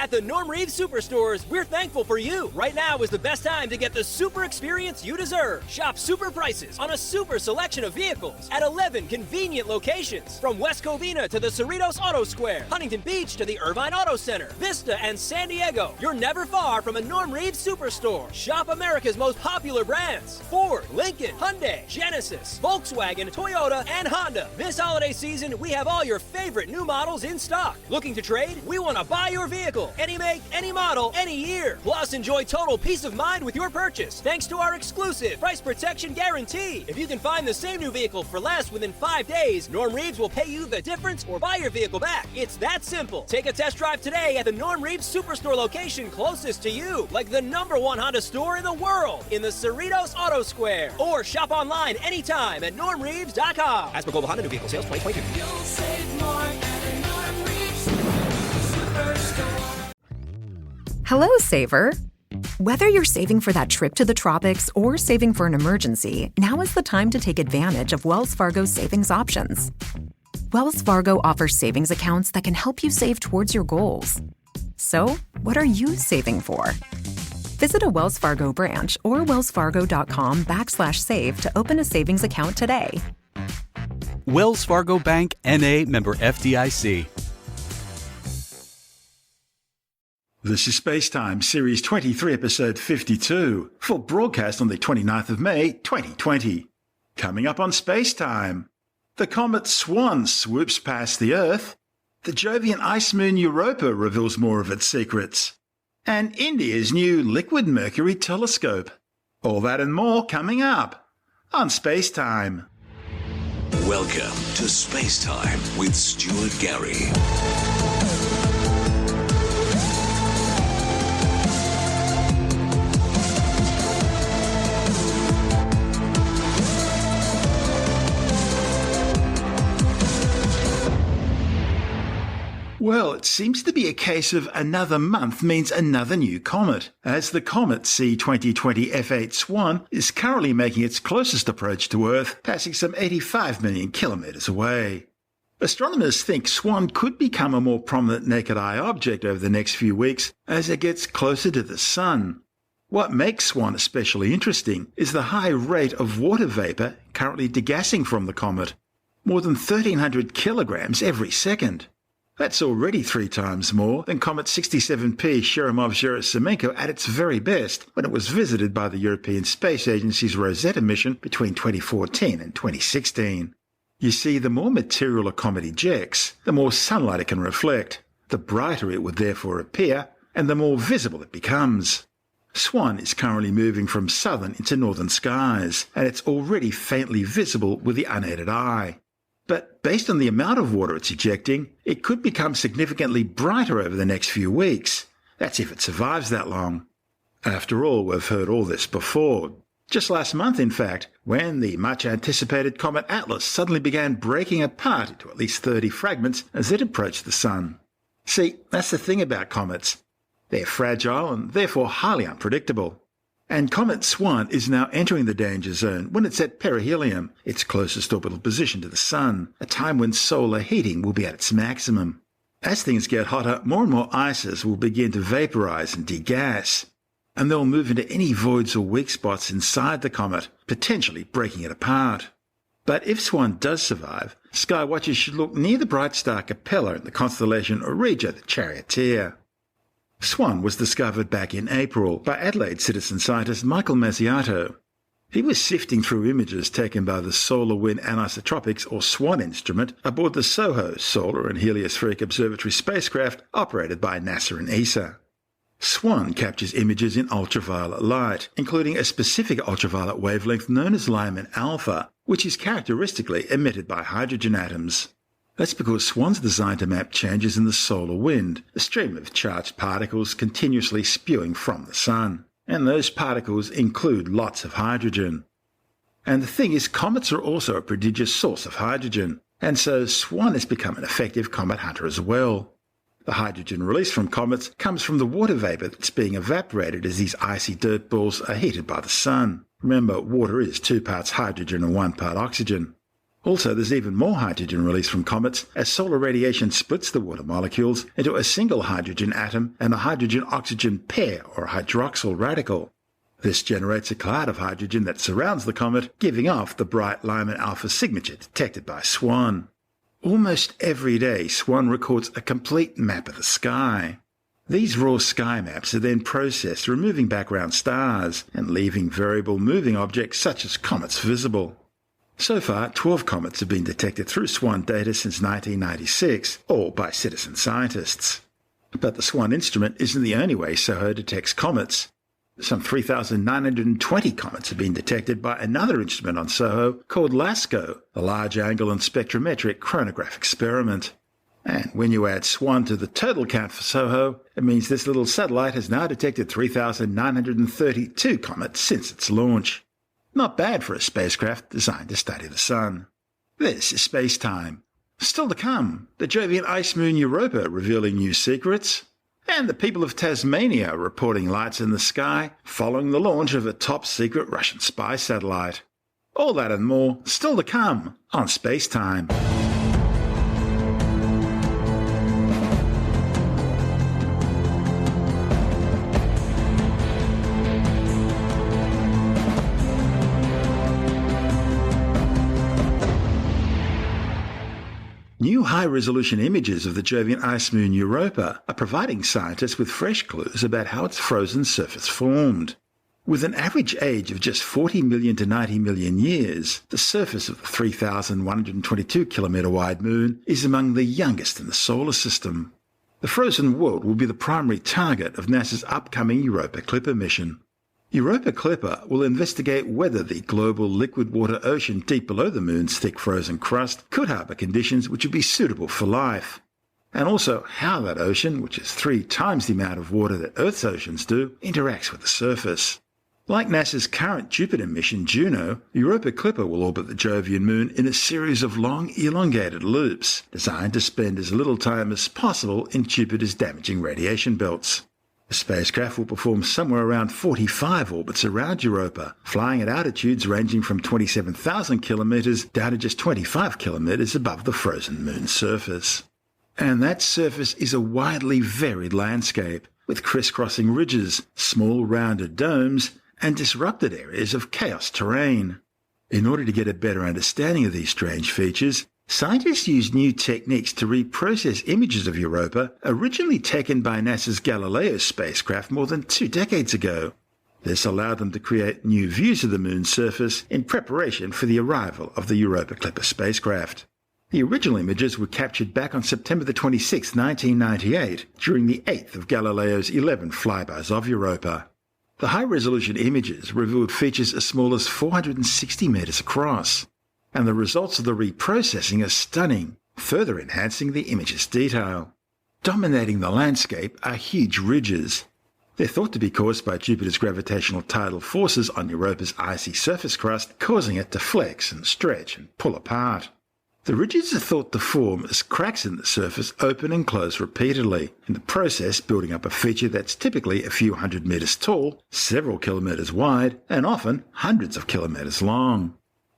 At the Norm Reeves Superstores, we're thankful for you. Right now is the best time to get the super experience you deserve. Shop super prices on a super selection of vehicles at 11 convenient locations. From West Covina to the Cerritos Auto Square, Huntington Beach to the Irvine Auto Center, Vista and San Diego. You're never far from a Norm Reeves Superstore. Shop America's most popular brands: Ford, Lincoln, Hyundai, Genesis, Volkswagen, Toyota, and Honda. This holiday season, we have all your favorite new models in stock. Looking to trade? We want to buy your vehicle. Any make, any model, any year. Plus, enjoy total peace of mind with your purchase thanks to our exclusive price protection guarantee. If you can find the same new vehicle for less within 5 days, Norm Reeves will pay you the difference or buy your vehicle back. It's that simple. Take a test drive today at the Norm Reeves Superstore location closest to you, like the #1 Honda store in the world in the Cerritos Auto Square. Or shop online anytime at normreeves.com. As per Global Honda New Vehicle Sales 2022. You'll save more at a Norm Reeves Superstore. Hello, saver. Whether you're saving for that trip to the tropics or saving for an emergency, now is the time to take advantage of Wells Fargo's savings options. Wells Fargo offers savings accounts that can help you save towards your goals. So, what are you saving for? Visit a Wells Fargo branch or wellsfargo.com/save to open a savings account today. Wells Fargo Bank, N.A., member FDIC. This is SpaceTime, Series 23, Episode 52, for broadcast on the 29th of May, 2020. Coming up on SpaceTime, the Comet Swan swoops past the Earth, the Jovian ice moon Europa reveals more of its secrets, and India's new liquid Mercury Telescope. All that and more coming up on SpaceTime. Welcome to SpaceTime with Stuart Gary. Well, it seems to be a case of another month means another new comet, as the comet C2020 F8 Swan is currently making its closest approach to Earth, passing some 85 million kilometres away. Astronomers think Swan could become a more prominent naked-eye object over the next few weeks as it gets closer to the Sun. What makes Swan especially interesting is the high rate of water vapour currently degassing from the comet, more than 1,300 kilograms every second. That's already 3 times more than Comet 67P Churyumov-Gerasimenko at its very best when it was visited by the European Space Agency's Rosetta mission between 2014 and 2016. You see, the more material a comet ejects, the more sunlight it can reflect, the brighter it would therefore appear, and the more visible it becomes. Swan is currently moving from southern into northern skies, and it's already faintly visible with the unaided eye. But based on the amount of water it's ejecting, it could become significantly brighter over the next few weeks. That's if it survives that long. After all, we've heard all this before. Just last month, in fact, when the much-anticipated Comet Atlas suddenly began breaking apart into at least 30 fragments as it approached the Sun. See, that's the thing about comets. They're fragile and therefore highly unpredictable. And Comet Swan is now entering the danger zone when it's at perihelion, its closest orbital position to the Sun, a time when solar heating will be at its maximum. As things get hotter, more and more ices will begin to vaporize and degas, and they'll move into any voids or weak spots inside the comet, potentially breaking it apart. But if Swan does survive, sky watchers should look near the bright star Capella in the constellation Auriga, the Charioteer. Swan was discovered back in April by Adelaide citizen scientist Michael Mazziato. He was sifting through images taken by the Solar Wind Anisotropics or SWAN instrument aboard the SOHO Solar and Heliospheric Observatory spacecraft operated by NASA and ESA. SWAN captures images in ultraviolet light, including a specific ultraviolet wavelength known as Lyman alpha, which is characteristically emitted by hydrogen atoms. That's because SWAN's designed to map changes in the solar wind, a stream of charged particles continuously spewing from the Sun. And those particles include lots of hydrogen. And the thing is, comets are also a prodigious source of hydrogen, and so SWAN has become an effective comet hunter as well. The hydrogen released from comets comes from the water vapour that's being evaporated as these icy dirt balls are heated by the Sun. Remember, water is 2 parts hydrogen and 1 part oxygen. Also, there's even more hydrogen released from comets as solar radiation splits the water molecules into a single hydrogen atom and a hydrogen-oxygen pair or hydroxyl radical. This generates a cloud of hydrogen that surrounds the comet, giving off the bright Lyman alpha signature detected by SWAN. Almost every day, SWAN records a complete map of the sky. These raw sky maps are then processed, removing background stars and leaving variable moving objects such as comets visible. So far, 12 comets have been detected through SWAN data since 1996, all by citizen scientists. But the SWAN instrument isn't the only way SOHO detects comets. Some 3,920 comets have been detected by another instrument on SOHO called LASCO, the Large Angle and Spectrometric Chronograph Experiment. And when you add SWAN to the total count for SOHO, it means this little satellite has now detected 3,932 comets since its launch. Not bad for a spacecraft designed to study the Sun. This is SpaceTime. Still to come, the Jovian ice moon Europa revealing new secrets, and the people of Tasmania reporting lights in the sky following the launch of a top-secret Russian spy satellite. All that and more still to come on SpaceTime. New high-resolution images of the Jovian ice moon Europa are providing scientists with fresh clues about how its frozen surface formed. With an average age of just 40 million to 90 million years, the surface of the 3,122-kilometre-wide moon is among the youngest in the solar system. The frozen world will be the primary target of NASA's upcoming Europa Clipper mission. Europa Clipper will investigate whether the global liquid water ocean deep below the moon's thick frozen crust could harbour conditions which would be suitable for life, and also how that ocean, which is 3 times the amount of water that Earth's oceans do, interacts with the surface. Like NASA's current Jupiter mission Juno, Europa Clipper will orbit the Jovian moon in a series of long, elongated loops, designed to spend as little time as possible in Jupiter's damaging radiation belts. The spacecraft will perform somewhere around 45 orbits around Europa, flying at altitudes ranging from 27,000 kilometres down to just 25 kilometres above the frozen moon's surface. And that surface is a widely varied landscape, with crisscrossing ridges, small rounded domes, and disrupted areas of chaos terrain. In order to get a better understanding of these strange features, scientists used new techniques to reprocess images of Europa originally taken by NASA's Galileo spacecraft more than 2 decades ago. This allowed them to create new views of the moon's surface in preparation for the arrival of the Europa Clipper spacecraft. The original images were captured back on September 26, 1998, during the 8th of Galileo's 11 flybys of Europa. The high-resolution images revealed features as small as 460 metres across, and the results of the reprocessing are stunning, further enhancing the image's detail. Dominating the landscape are huge ridges. They're thought to be caused by Jupiter's gravitational tidal forces on Europa's icy surface crust, causing it to flex and stretch and pull apart. The ridges are thought to form as cracks in the surface open and close repeatedly, in the process building up a feature that's typically a few hundred metres tall, several kilometres wide, and often hundreds of kilometres long.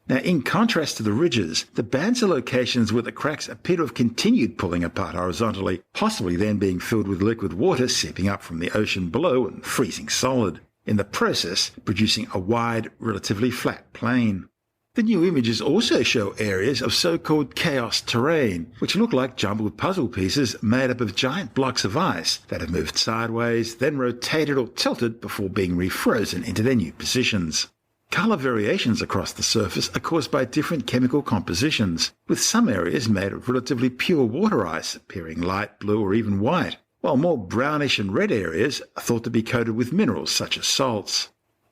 Now, in contrast to the ridges, the bands are locations where the cracks appear to have continued pulling apart horizontally, possibly then being filled with liquid water seeping up from the ocean below and freezing solid, in the process producing a wide, relatively flat plain. The new images also show areas of so-called chaos terrain, which look like jumbled puzzle pieces made up of giant blocks of ice that have moved sideways, then rotated or tilted before being refrozen into their new positions. Colour variations across the surface are caused by different chemical compositions, with some areas made of relatively pure water ice appearing light blue or even white, while more brownish and red areas are thought to be coated with minerals such as salts.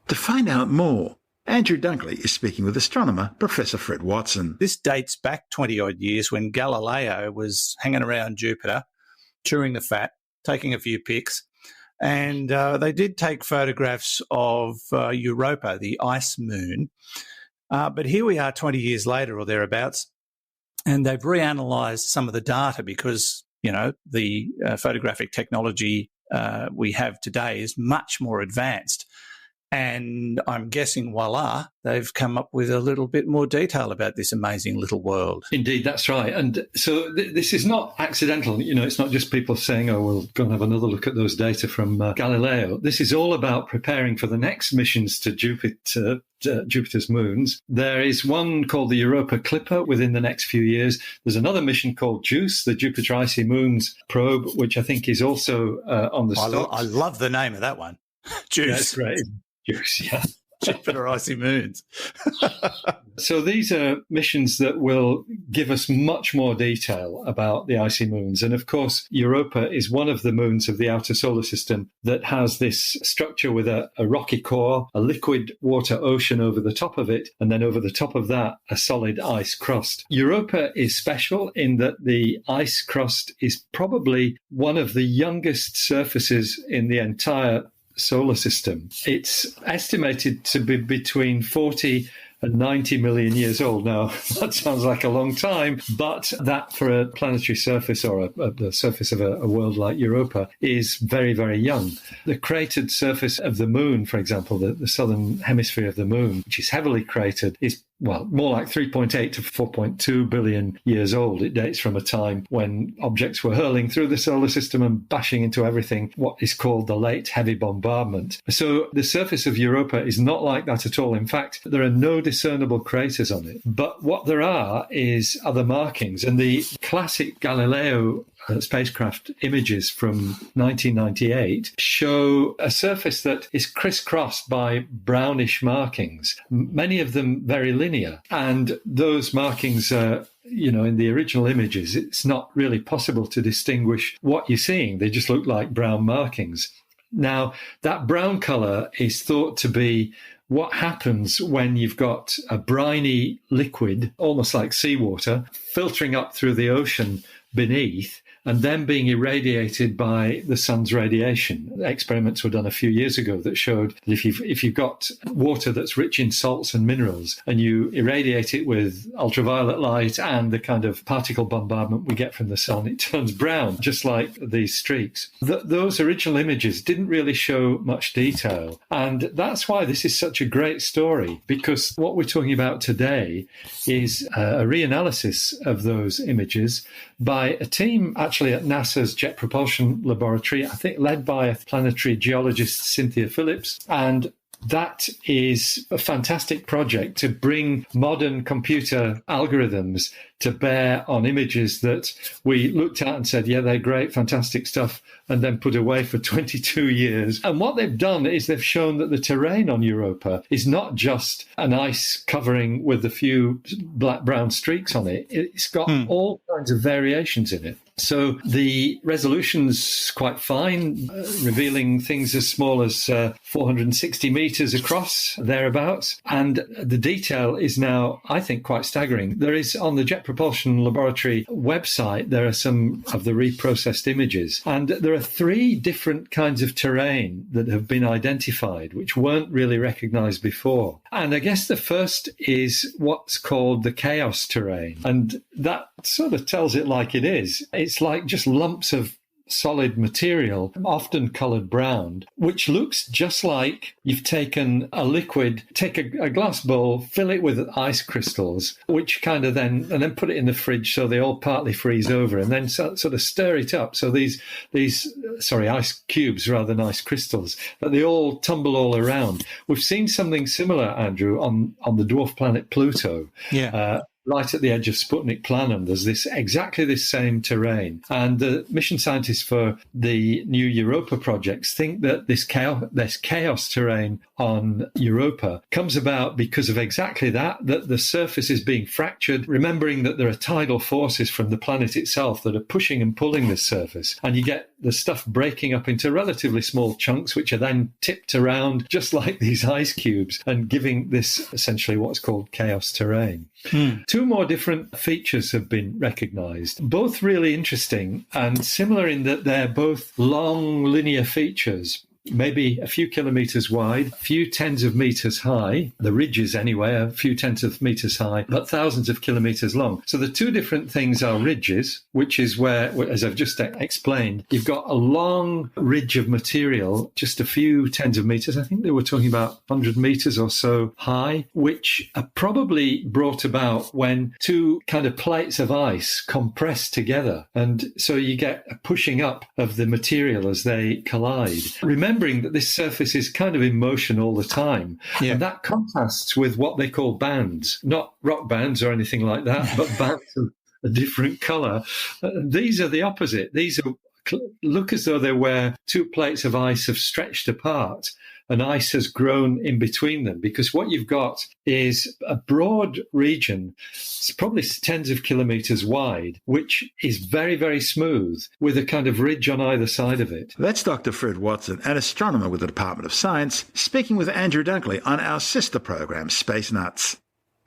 To find out more, Andrew Dunkley is speaking with astronomer Professor Fred Watson. This dates back 20-odd years when Galileo was hanging around Jupiter, chewing the fat, taking a few pics, and they did take photographs of Europa, the ice moon. But here we are 20 years later or thereabouts, and they've reanalyzed some of the data because, you know, the photographic technology we have today is much more advanced. And I'm guessing, voila, they've come up with a little bit more detail about this amazing little world. Indeed, that's right. And so this is not accidental. You know, it's not just people saying, oh, we'll go and have another look at those data from Galileo. This is all about preparing for the next missions to Jupiter's moons. There is one called the Europa Clipper within the next few years. There's another mission called JUICE, the Jupiter Icy Moons probe, which I think is also on the stocks. I love the name of that one. JUICE. That's great. JUICE, yeah. Jupiter Icy Moons. So these are missions that will give us much more detail about the icy moons. And of course, Europa is one of the moons of the outer solar system that has this structure with a rocky core, a liquid water ocean over the top of it, and then over the top of that, a solid ice crust. Europa is special in that the ice crust is probably one of the youngest surfaces in the entire solar system. It's estimated to be between 40 and 90 million years old. Now, that sounds like a long time, but that for a planetary surface or the surface of a world like Europa is very, very young. The cratered surface of the moon, for example, the southern hemisphere of the moon, which is heavily cratered, is more like 3.8 to 4.2 billion years old. It dates from a time when objects were hurling through the solar system and bashing into everything, what is called the late heavy bombardment. So the surface of Europa is not like that at all. In fact, there are no discernible craters on it. But what there are is other markings. And the classic Galileo spacecraft images from 1998 show a surface that is crisscrossed by brownish markings, many of them very linear. And those markings are, in the original images, it's not really possible to distinguish what you're seeing. They just look like brown markings. Now, that brown color is thought to be what happens when you've got a briny liquid, almost like seawater, filtering up through the ocean beneath and then being irradiated by the sun's radiation. Experiments were done a few years ago that showed that if you've got water that's rich in salts and minerals and you irradiate it with ultraviolet light and the kind of particle bombardment we get from the sun, it turns brown, just like these streaks. Those original images didn't really show much detail. And that's why this is such a great story, because what we're talking about today is a reanalysis of those images by a team actually at NASA's Jet Propulsion Laboratory, I think led by a planetary geologist, Cynthia Phillips. And that is a fantastic project to bring modern computer algorithms to bear on images that we looked at and said, yeah, they're great, fantastic stuff, and then put away for 22 years. And what they've done is they've shown that the terrain on Europa is not just an ice covering with a few black-brown streaks on it. It's got all kinds of variations in it. So the resolution's quite fine, revealing things as small as 460 meters across, thereabouts. And the detail is now, I think, quite staggering. There is, on the Jet Propulsion Laboratory website, there are some of the reprocessed images. And there are 3 different kinds of terrain that have been identified, which weren't really recognized before. And I guess the first is what's called the chaos terrain. And that sort of tells it like it is. It's like just lumps of solid material, often coloured brown, which looks just like you've taken a liquid, take a glass bowl, fill it with ice crystals, which kind of then put it in the fridge so they all partly freeze over, and then sort of stir it up. So these ice cubes rather than ice crystals, but they all tumble all around. We've seen something similar, Andrew, on the dwarf planet Pluto. Yeah. Right at the edge of Sputnik Planum, there's exactly this same terrain. And the mission scientists for the new Europa projects think that this chaos terrain on Europa comes about because of exactly that the surface is being fractured, remembering that there are tidal forces from the planet itself that are pushing and pulling this surface. And you get the stuff breaking up into relatively small chunks, which are then tipped around just like these ice cubes and giving this essentially what's called chaos terrain. 2 more different features have been recognized, both really interesting and similar in that they're both long linear features. maybe a few kilometres wide, a few tens of metres high, the ridges anyway, a few tens of metres high, but thousands of kilometres long. So the two different things are ridges, which is where, as I've just explained, you've got a long ridge of material, just a few tens of metres. I think they were talking about 100 metres or so high, which are probably brought about when two kind of plates of ice compress together. And so you get a pushing up of the material as they collide. Remembering that this surface is kind of in motion all the time. Yeah. And that contrasts with what they call bands, not rock bands or anything like that, but bands of a different colour. These are the opposite. These are look as though they were two plates of ice have stretched apart and ice has grown in between them, because what you've got is a broad region, it's probably tens of kilometres wide, which is very, very smooth with a kind of ridge on either side of it. That's Dr. Fred Watson, an astronomer with the Department of Science, speaking with Andrew Dunkley on our sister program, Space Nuts.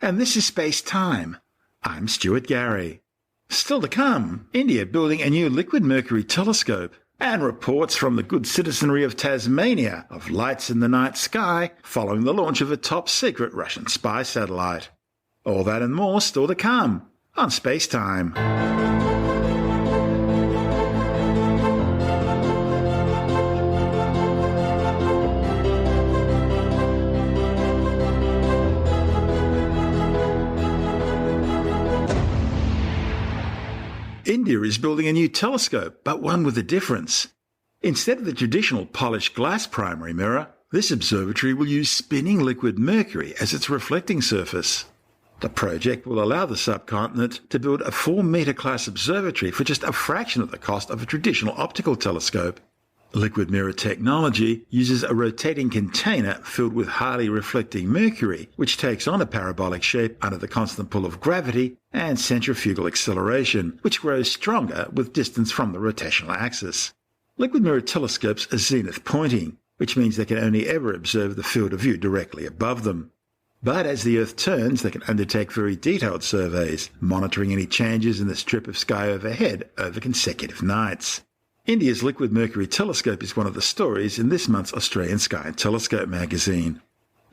And this is Space Time. I'm Stuart Gary. Still to come, India building a new liquid Mercury telescope, and reports from the good citizenry of Tasmania of lights in the night sky following the launch of a top-secret Russian spy satellite. All that and more still to come on Space Time. India is building a new telescope, but one with a difference. Instead of the traditional polished glass primary mirror, this observatory will use spinning liquid mercury as its reflecting surface. The project will allow the subcontinent to build a 4-metre class observatory for just a fraction of the cost of a traditional optical telescope. Liquid mirror technology uses a rotating container filled with highly reflecting mercury, which takes on a parabolic shape under the constant pull of gravity and centrifugal acceleration, which grows stronger with distance from the rotational axis. Liquid mirror telescopes are zenith pointing, which means they can only ever observe the field of view directly above them. But as the Earth turns, they can undertake very detailed surveys, monitoring any changes in the strip of sky overhead over consecutive nights. India's Liquid Mercury Telescope is one of the stories in this month's Australian Sky and Telescope magazine.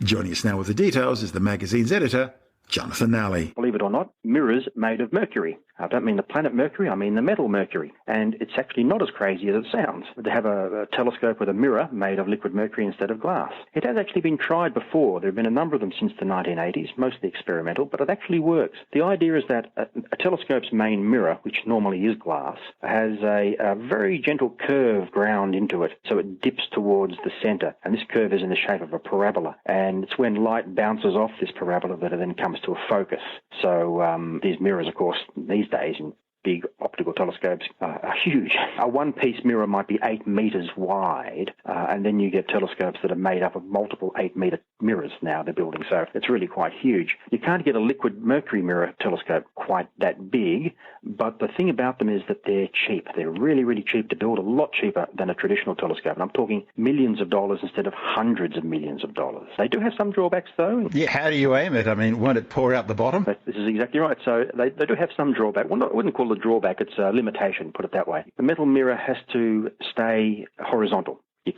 Joining us now with the details is the magazine's editor, Jonathan Nally. Believe it or not, mirrors made of mercury. I don't mean the planet Mercury, I mean the metal Mercury. And it's actually not as crazy as it sounds to have a telescope with a mirror made of liquid mercury instead of glass. It has actually been tried before. There have been a number of them since the 1980s, mostly experimental, but it actually works. The idea is that a telescope's main mirror, which normally is glass, has a very gentle curve ground into it, so it dips towards the center. And this curve is in the shape of a parabola. And it's when light bounces off this parabola that it then comes to a focus. So these mirrors, of course, these days in big optical telescopes are huge. A one-piece mirror might be 8 meters wide, and then you get telescopes that are made up of multiple 8-meter mirrors now they're building, so it's really quite huge. You can't get a liquid mercury mirror telescope quite that big, but the thing about them is that they're cheap. They're really, really cheap to build, a lot cheaper than a traditional telescope, and I'm talking millions of dollars instead of hundreds of millions of dollars. They do have some drawbacks, though. Yeah, how do you aim it? I mean, won't it pour out the bottom? This is exactly right. So they do have some drawback. Well, I wouldn't call it a drawback, it's a limitation, put it that way. The metal mirror has to stay horizontal. You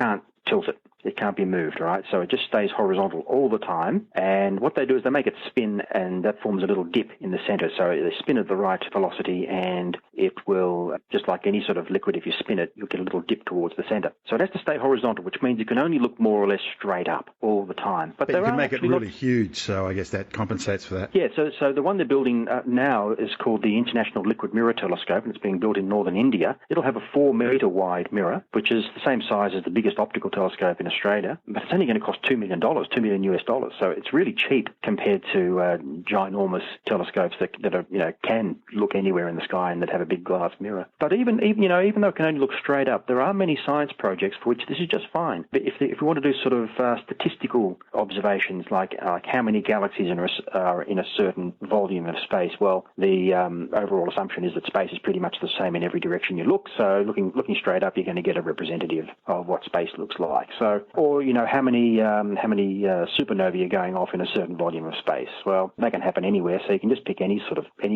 can't tilt it. It can't be moved, all right? So it just stays horizontal all the time. And what they do is they make it spin, and that forms a little dip in the center. So they spin at the right velocity, and it will, just like any sort of liquid, if you spin it, you'll get a little dip towards the center. So it has to stay horizontal, which means you can only look more or less straight up all the time. But you can make it really huge, so I guess that compensates for that. Yeah, so the one they're building now is called the International Liquid Mirror Telescope, and it's being built in northern India. It'll have a 4-meter wide mirror, which is the same size as the biggest optical telescope in Australia, but it's only going to cost $2 million US dollars. So it's really cheap compared to ginormous telescopes that are, can look anywhere in the sky and that have a big glass mirror. But even though it can only look straight up, there are many science projects for which this is just fine. But if we want to do sort of statistical observations, like how many galaxies are in a certain volume of space, well, the overall assumption is that space is pretty much the same in every direction you look. So looking straight up, you're going to get a representative of what space looks like. So, or how many supernovae are going off in a certain volume of space. Well, they can happen anywhere, so you can just pick any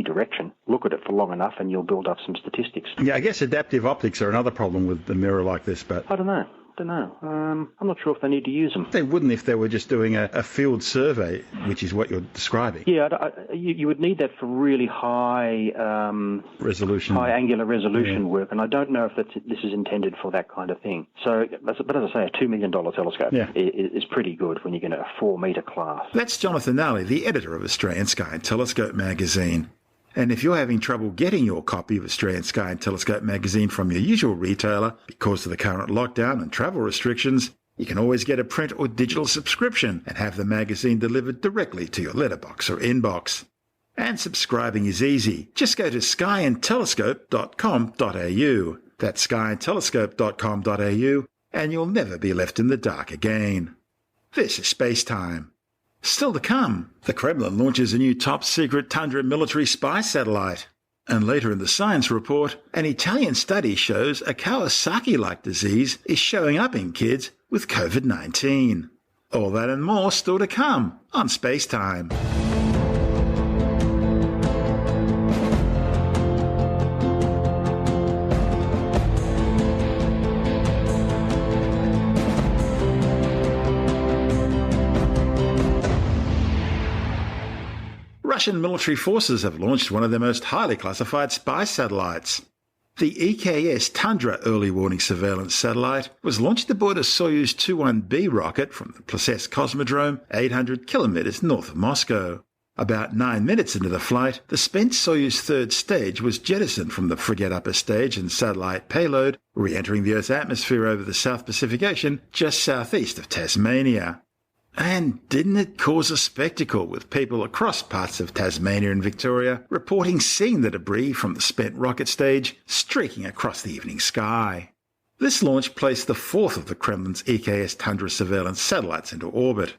direction, look at it for long enough, and you'll build up some statistics. Yeah, I guess adaptive optics are another problem with the mirror like this, but I don't know. don't know. I'm not sure if they need to use them. They wouldn't if they were just doing a field survey, which is what you're describing. Yeah, you would need that for really high resolution, high angular resolution work, and I don't know if this is intended for that kind of thing. So, but as I say, a $2 million telescope is pretty good when you get a 4-metre class. That's Jonathan Nally, the editor of Australian Sky and Telescope magazine. And if you're having trouble getting your copy of Australian Sky and Telescope magazine from your usual retailer because of the current lockdown and travel restrictions, you can always get a print or digital subscription and have the magazine delivered directly to your letterbox or inbox. And subscribing is easy. Just go to skyandtelescope.com.au. That's skyandtelescope.com.au, and you'll never be left in the dark again. This is SpaceTime. Still to come, the Kremlin launches a new top-secret Tundra military spy satellite. And later in the science report, an Italian study shows a Kawasaki-like disease is showing up in kids with COVID-19. All that and more still to come on SpaceTime. Russian military forces have launched one of their most highly classified spy satellites. The EKS Tundra early warning surveillance satellite was launched aboard a Soyuz 21B rocket from the Plesetsk Cosmodrome, 800 kilometres north of Moscow. About 9 minutes into the flight, the spent Soyuz third stage was jettisoned from the frigate upper stage and satellite payload, re-entering the Earth's atmosphere over the South Pacific Ocean just southeast of Tasmania. And didn't it cause a spectacle, with people across parts of Tasmania and Victoria reporting seeing the debris from the spent rocket stage streaking across the evening sky? This launch placed the fourth of the Kremlin's EKS Tundra surveillance satellites into orbit.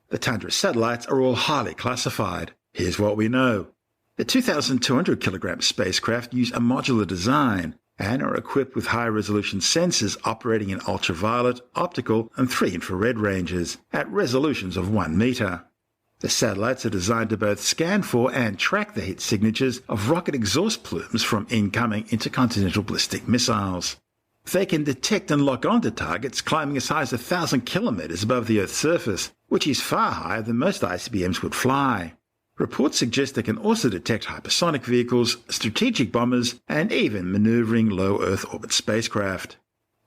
The Tundra satellites are all highly classified. Here's what we know. The 2,200 kilogram spacecraft use a modular design and are equipped with high-resolution sensors operating in ultraviolet, optical and 3 infrared ranges at resolutions of 1 metre. The satellites are designed to both scan for and track the heat signatures of rocket exhaust plumes from incoming intercontinental ballistic missiles. They can detect and lock onto targets climbing as high as 1,000 kilometres above the Earth's surface, which is far higher than most ICBMs would fly. Reports suggest they can also detect hypersonic vehicles, strategic bombers, and even manoeuvring low Earth orbit spacecraft.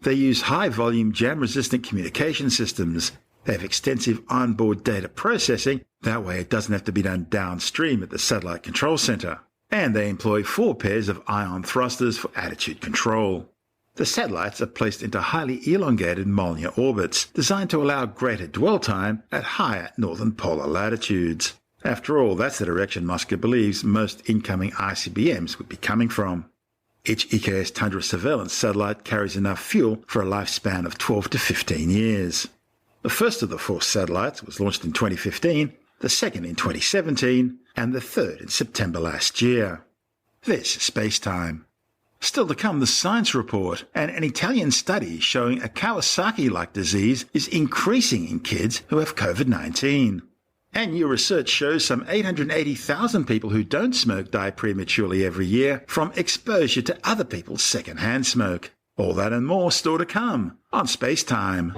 They use high-volume jam-resistant communication systems. They have extensive onboard data processing, that way it doesn't have to be done downstream at the satellite control center. And they employ 4 pairs of ion thrusters for attitude control. The satellites are placed into highly elongated Molniya orbits, designed to allow greater dwell time at higher northern polar latitudes. After all, that's the direction Moscow believes most incoming ICBMs would be coming from. Each EKS Tundra surveillance satellite carries enough fuel for a lifespan of 12 to 15 years. The first of the 4 satellites was launched in 2015, the second in 2017, and the third in September last year. This is SpaceTime. Still to come, the science report, and an Italian study showing a Kawasaki-like disease is increasing in kids who have COVID-19. And new research shows some 880,000 people who don't smoke die prematurely every year from exposure to other people's second-hand smoke. All that and more still to come on SpaceTime.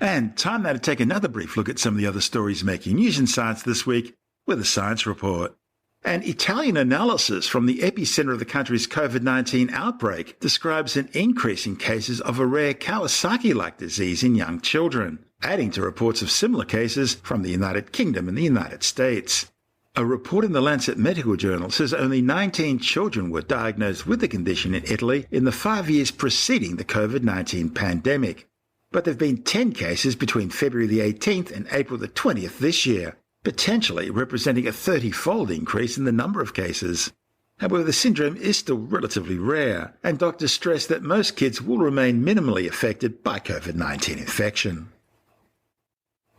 And time now to take another brief look at some of the other stories making news in science this week with a science report. An Italian analysis from the epicenter of the country's COVID-19 outbreak describes an increase in cases of a rare Kawasaki-like disease in young children, adding to reports of similar cases from the United Kingdom and the United States. A report in the Lancet Medical Journal says only 19 children were diagnosed with the condition in Italy in the 5 years preceding the COVID-19 pandemic. But there have been 10 cases between February the 18th and April the 20th this year, potentially representing a 30-fold increase in the number of cases. However, the syndrome is still relatively rare, and doctors stress that most kids will remain minimally affected by COVID-19 infection.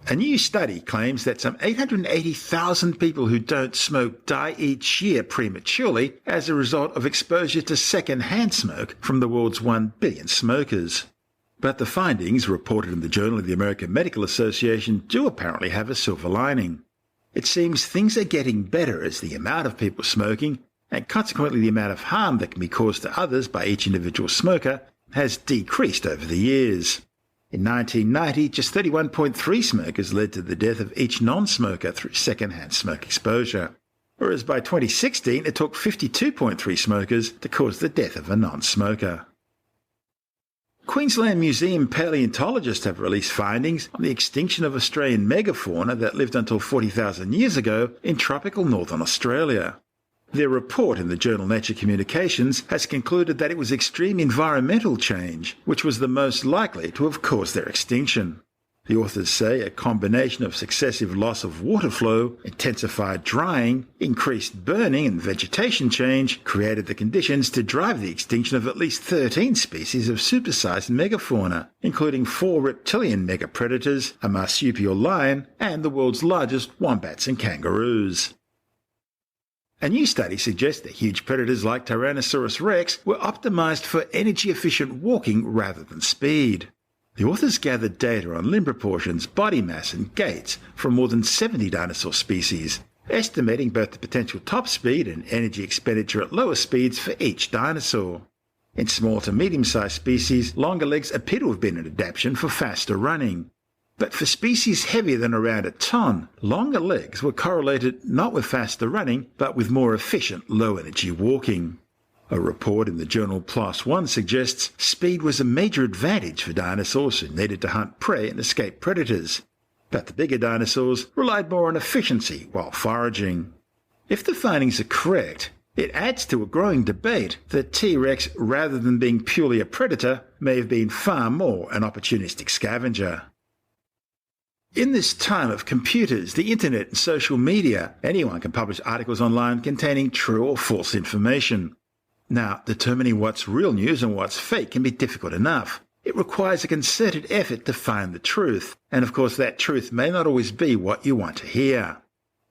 A new study claims that some 880,000 people who don't smoke die each year prematurely as a result of exposure to second-hand smoke from the world's 1 billion smokers. But the findings, reported in the Journal of the American Medical Association, do apparently have a silver lining. It seems things are getting better as the amount of people smoking, and consequently the amount of harm that can be caused to others by each individual smoker, has decreased over the years. In 1990, just 31.3 smokers led to the death of each non-smoker through second-hand smoke exposure, whereas by 2016 it took 52.3 smokers to cause the death of a non-smoker. Queensland Museum paleontologists have released findings on the extinction of Australian megafauna that lived until 40,000 years ago in tropical northern Australia. Their report in the journal Nature Communications has concluded that it was extreme environmental change which was the most likely to have caused their extinction. The authors say a combination of successive loss of water flow, intensified drying, increased burning and vegetation change created the conditions to drive the extinction of at least 13 species of supersized megafauna, including 4 reptilian megapredators, a marsupial lion, and the world's largest wombats and kangaroos. A new study suggests that huge predators like Tyrannosaurus rex were optimized for energy-efficient walking rather than speed. The authors gathered data on limb proportions, body mass and gaits from more than 70 dinosaur species, estimating both the potential top speed and energy expenditure at lower speeds for each dinosaur. In small to medium-sized species, longer legs appear to have been an adaptation for faster running. But for species heavier than around a ton, longer legs were correlated not with faster running, but with more efficient low-energy walking. A report in the journal PLOS ONE suggests speed was a major advantage for dinosaurs who needed to hunt prey and escape predators. But the bigger dinosaurs relied more on efficiency while foraging. If the findings are correct, it adds to a growing debate that T-Rex, rather than being purely a predator, may have been far more an opportunistic scavenger. In this time of computers, the internet and social media, anyone can publish articles online containing true or false information. Now, determining what's real news and what's fake can be difficult enough. It requires a concerted effort to find the truth, and of course that truth may not always be what you want to hear.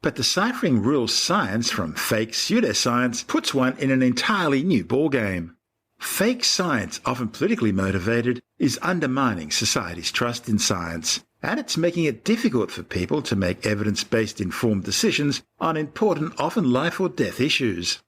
But deciphering real science from fake pseudoscience puts one in an entirely new ballgame. Fake science, often politically motivated, is undermining society's trust in science, and it's making it difficult for people to make evidence-based informed decisions on important, often life or death issues.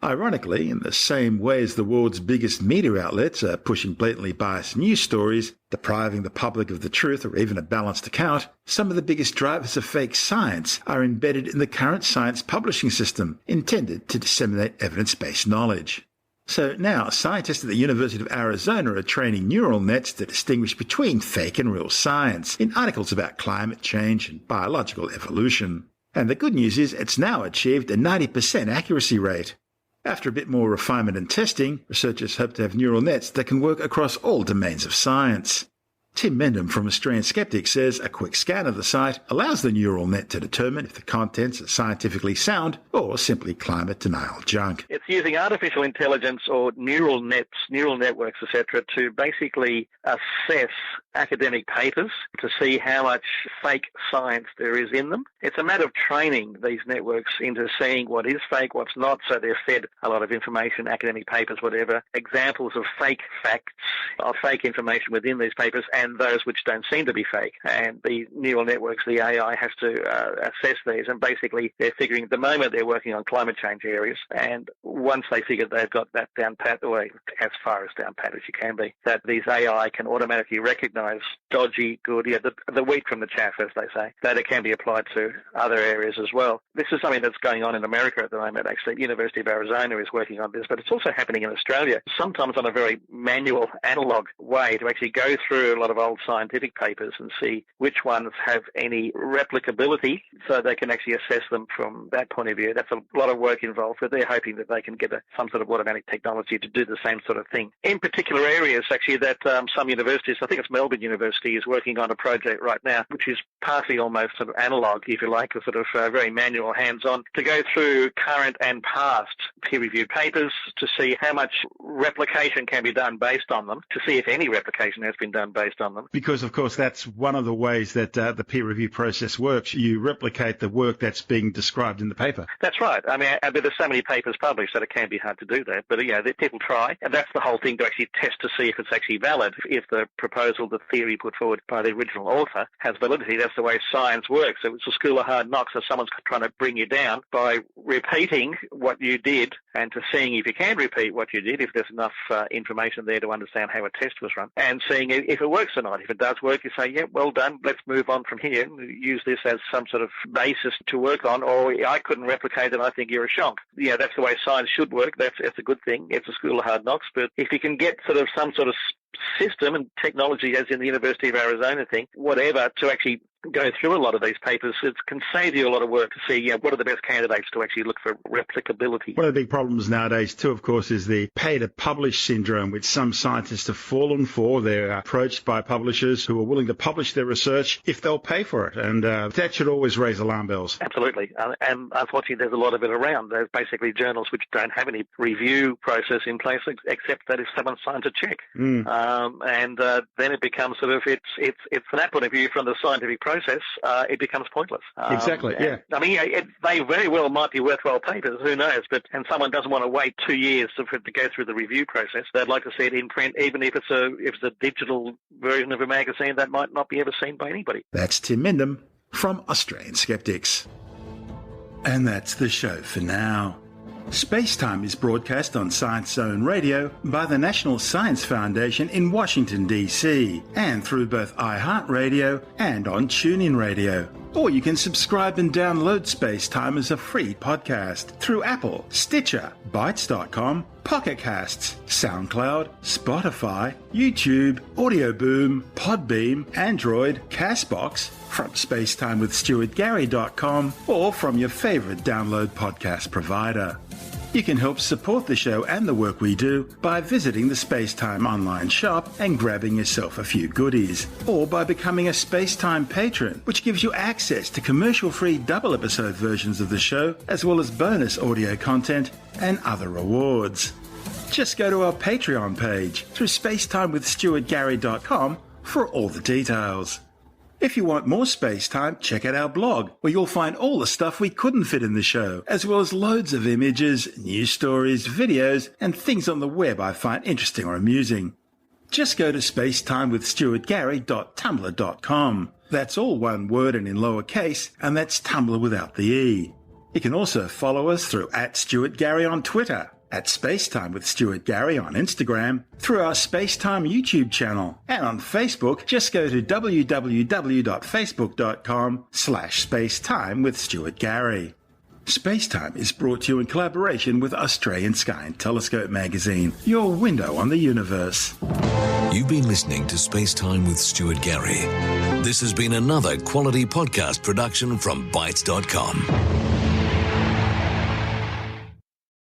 Ironically, in the same way as the world's biggest media outlets are pushing blatantly biased news stories, depriving the public of the truth or even a balanced account, some of the biggest drivers of fake science are embedded in the current science publishing system intended to disseminate evidence-based knowledge. So now, scientists at the University of Arizona are training neural nets to distinguish between fake and real science in articles about climate change and biological evolution. And the good news is it's now achieved a 90% accuracy rate. After a bit more refinement and testing, researchers hope to have neural nets that can work across all domains of science. Tim Mendham from Australian Skeptics says a quick scan of the site allows the neural net to determine if the contents are scientifically sound or simply climate denial junk. It's using artificial intelligence or neural nets, neural networks, etc., to basically assess academic papers to see how much fake science there is in them. It's a matter of training these networks into seeing what is fake, what's not, so they're fed a lot of information, academic papers, whatever, examples of fake facts, of fake information within these papers, and those which don't seem to be fake. And the neural networks, the AI, has to assess these, and basically they're figuring, at the moment they're working on climate change areas, and once they figure they've got that down pat, or as far as down pat as you can be, that these AI can automatically recognise dodgy, good, the wheat from the chaff, as they say, that it can be applied to other areas as well. This is something that's going on in America at the moment, actually. The University of Arizona is working on this, but it's also happening in Australia, sometimes on a very manual, analogue way, to actually go through a lot of old scientific papers and see which ones have any replicability so they can actually assess them from that point of view. That's a lot of work involved, but they're hoping that they can get some sort of automatic technology to do the same sort of thing. In particular areas, actually, that some universities, I think it's Melbourne Melbourne University is working on a project right now, which is partly almost sort of analogue, if you like, or sort of very manual, hands-on, to go through current and past peer-reviewed papers to see how much replication can be done based on them, to see if any replication has been done based on them. Because, of course, that's one of the ways that the peer review process works. You replicate the work that's being described in the paper. That's right. I mean, there's so many papers published that it can be hard to do that. But, people try. And that's the whole thing, to actually test to see if it's actually valid, if the proposal, the theory put forward by the original author has validity. That's the way science works. So it's a school of hard knocks. So someone's trying to bring you down by repeating what you did and to seeing if you can repeat what you did, if there's enough information there to understand how a test was run, and seeing if it works or not. If it does work, you say, yeah, well done, let's move on from here, use this as some sort of basis to work on, or I couldn't replicate it, I think you're a shonk. Yeah, that's the way science should work. It's a good thing. It's a school of hard knocks, but if you can get sort of some sort of system and technology, as in the University of Arizona thing, whatever, to actually go through a lot of these papers, it can save you a lot of work to see what are the best candidates to actually look for replicability. One of the big problems nowadays too, of course, is the pay-to-publish syndrome, which some scientists have fallen for. They're approached by publishers who are willing to publish their research if they'll pay for it, and that should always raise alarm bells. Absolutely, and unfortunately there's a lot of it around. There's basically journals which don't have any review process in place, except that if someone signs a check. And then it becomes sort of, it's from that point of view, from the scientific process, it becomes pointless. Exactly, yeah. I mean, they very well might be worthwhile papers, who knows, and someone doesn't want to wait 2 years to go through the review process. They'd like to see it in print, even if it's a digital version of a magazine that might not be ever seen by anybody. That's Tim Mindham from Australian Skeptics. And that's the show for now. SpaceTime is broadcast on Science Zone Radio by the National Science Foundation in Washington, D.C., and through both iHeartRadio and on TuneIn Radio. Or you can subscribe and download SpaceTime as a free podcast through Apple, Stitcher, Bytes.com, Pocket Casts, SoundCloud, Spotify, YouTube, Audio Boom, Podbeam, Android, Castbox, from spacetimewithstuartgary.com, or from your favorite download podcast provider. You can help support the show and the work we do by visiting the SpaceTime online shop and grabbing yourself a few goodies, or by becoming a SpaceTime patron, which gives you access to commercial-free double-episode versions of the show, as well as bonus audio content and other rewards. Just go to our Patreon page through spacetimewithstuartgary.com for all the details. If you want more SpaceTime, check out our blog, where you'll find all the stuff we couldn't fit in the show, as well as loads of images, news stories, videos, and things on the web I find interesting or amusing. Just go to spacetimewithstuartgary.tumblr.com. That's all one word and in lowercase, and that's Tumblr without the E. You can also follow us through @StuartGary on Twitter, at SpaceTime with Stuart Gary on Instagram, through our SpaceTime YouTube channel, and on Facebook, just go to www.facebook.com/SpaceTime with Stuart Gary. SpaceTime is brought to you in collaboration with Australian Sky and Telescope magazine, your window on the universe. You've been listening to SpaceTime with Stuart Gary. This has been another quality podcast production from Bytes.com.